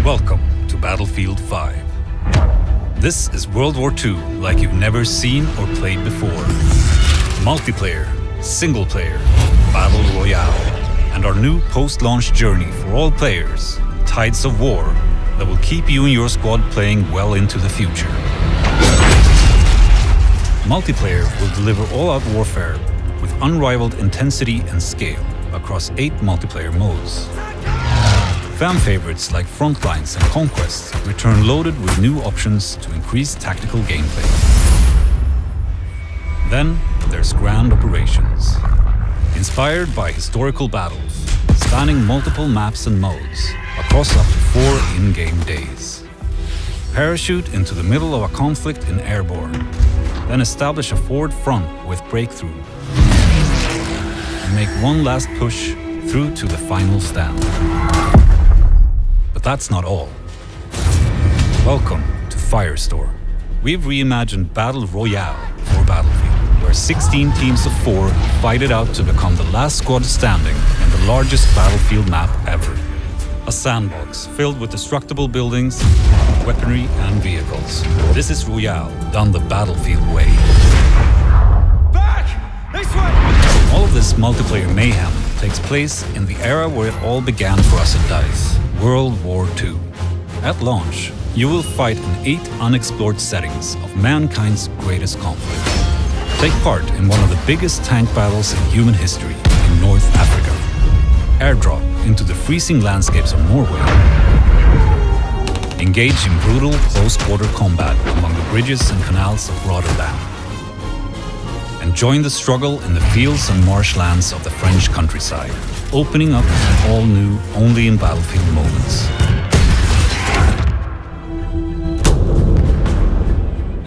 Welcome to Battlefield 5. This is World War II like you've never seen or played before. Multiplayer, single player, battle royale, and our new post-launch journey for all players, Tides of War, that will keep you and your squad playing well into the future. Multiplayer will deliver all-out warfare with unrivaled intensity and scale across 8 multiplayer modes. Fan favorites like Frontlines and Conquest return loaded with new options to increase tactical gameplay. Then there's Grand Operations. Inspired by historical battles, spanning multiple maps and modes across up to 4 in-game days. Parachute into the middle of a conflict in Airborne, then establish a forward front with Breakthrough, and make one last push through to the final stand. But that's not all. Welcome to Firestorm. We've reimagined Battle Royale for Battlefield, where 16 teams of 4 fight it out to become the last squad standing in the largest battlefield map ever. A sandbox filled with destructible buildings, weaponry and vehicles. This is Royale done the Battlefield way. Back! This way! All of this multiplayer mayhem takes place in the era where it all began for us at DICE, World War II. At launch, you will fight in 8 unexplored settings of mankind's greatest conflict. Take part in one of the biggest tank battles in human history in North Africa. Airdrop into the freezing landscapes of Norway. Engage in brutal close-quarter combat among the bridges and canals of Rotterdam. And join the struggle in the fields and marshlands of the French countryside, opening up an all-new, only in Battlefield moments.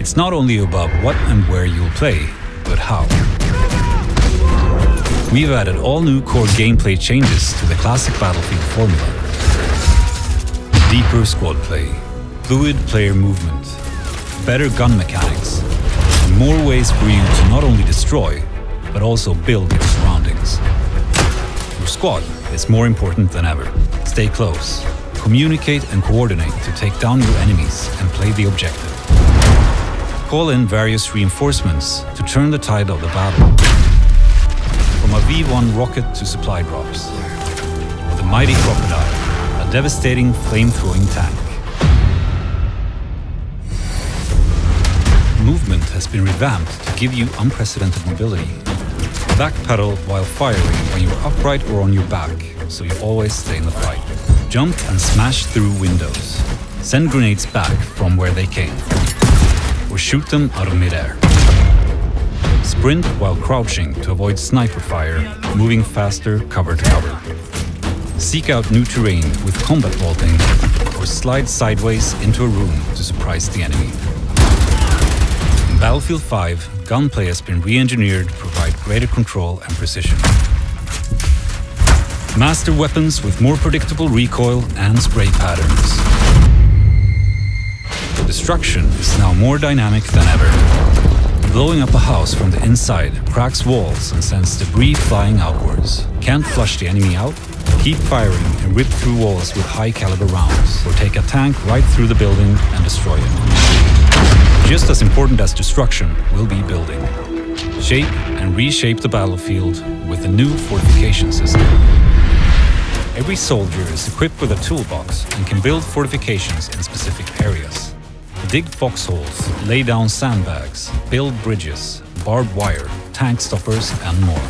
It's not only about what and where you'll play, but how. We've added all new core gameplay changes to the classic Battlefield formula. Deeper squad play, fluid player movement, better gun mechanics, and more ways for you to not only destroy, but also build your surroundings. Your squad is more important than ever. Stay close, communicate and coordinate to take down your enemies and play the objective. Call in various reinforcements to turn the tide of the battle. From a V1 rocket to supply drops, or the Mighty Crocodile, a devastating flame-throwing tank. Movement has been revamped to give you unprecedented mobility. Backpedal while firing when you're upright or on your back, so you always stay in the fight. Jump and smash through windows. Send grenades back from where they came, or shoot them out of midair. Sprint while crouching to avoid sniper fire, moving faster cover to cover. Seek out new terrain with combat vaulting, or slide sideways into a room to surprise the enemy. In Battlefield 5, gunplay has been re-engineered to provide greater control and precision. Master weapons with more predictable recoil and spray patterns. Destruction is now more dynamic than ever. Blowing up a house from the inside cracks walls and sends debris flying outwards. Can't flush the enemy out? Keep firing and rip through walls with high-caliber rounds, or take a tank right through the building and destroy it. Just as important as destruction will be building. Shape and reshape the battlefield with the new fortification system. Every soldier is equipped with a toolbox and can build fortifications in specific areas. Dig foxholes, lay down sandbags, build bridges, barbed wire, tank stoppers, and more.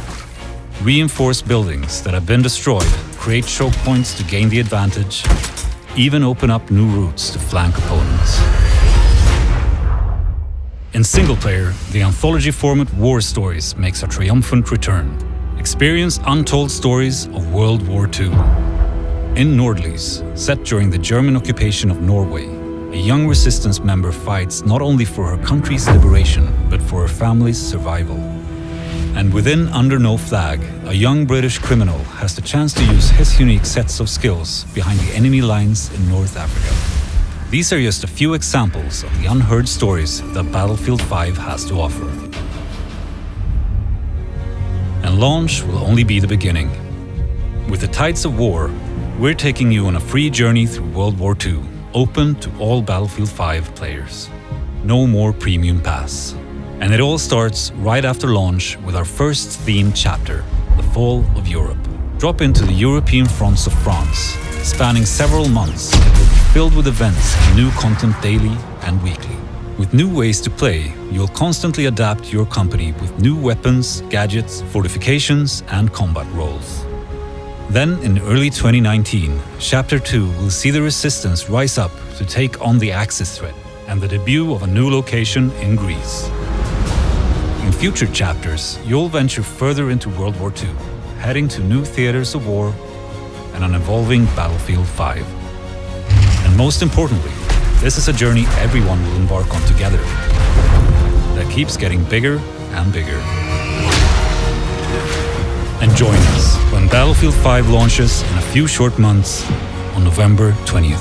Reinforce buildings that have been destroyed, create choke points to gain the advantage, even open up new routes to flank opponents. In single player, the anthology format War Stories makes a triumphant return. Experience untold stories of World War II. In Nordlys, set during the German occupation of Norway, a young resistance member fights not only for her country's liberation, but for her family's survival. And within Under No Flag, a young British criminal has the chance to use his unique sets of skills behind the enemy lines in North Africa. These are just a few examples of the unheard stories that Battlefield 5 has to offer. And launch will only be the beginning. With the Tides of War, we're taking you on a free journey through World War II, open to all Battlefield 5 players. No more premium pass. And it all starts right after launch with our first themed chapter, the Fall of Europe. Drop into the European fronts of France, spanning several months. It will be filled with events and new content daily and weekly. With new ways to play, you'll constantly adapt your company with new weapons, gadgets, fortifications, and combat roles. Then, in early 2019, Chapter 2 will see the Resistance rise up to take on the Axis threat and the debut of a new location in Greece. In future chapters, you'll venture further into World War II, heading to new theaters of war and an evolving Battlefield 5. And most importantly, this is a journey everyone will embark on together that keeps getting bigger and bigger. And join us when Battlefield 5 launches in a few short months on November 20th.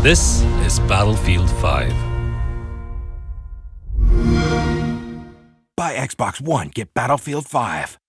This is Battlefield 5. Buy Xbox One, get Battlefield 5.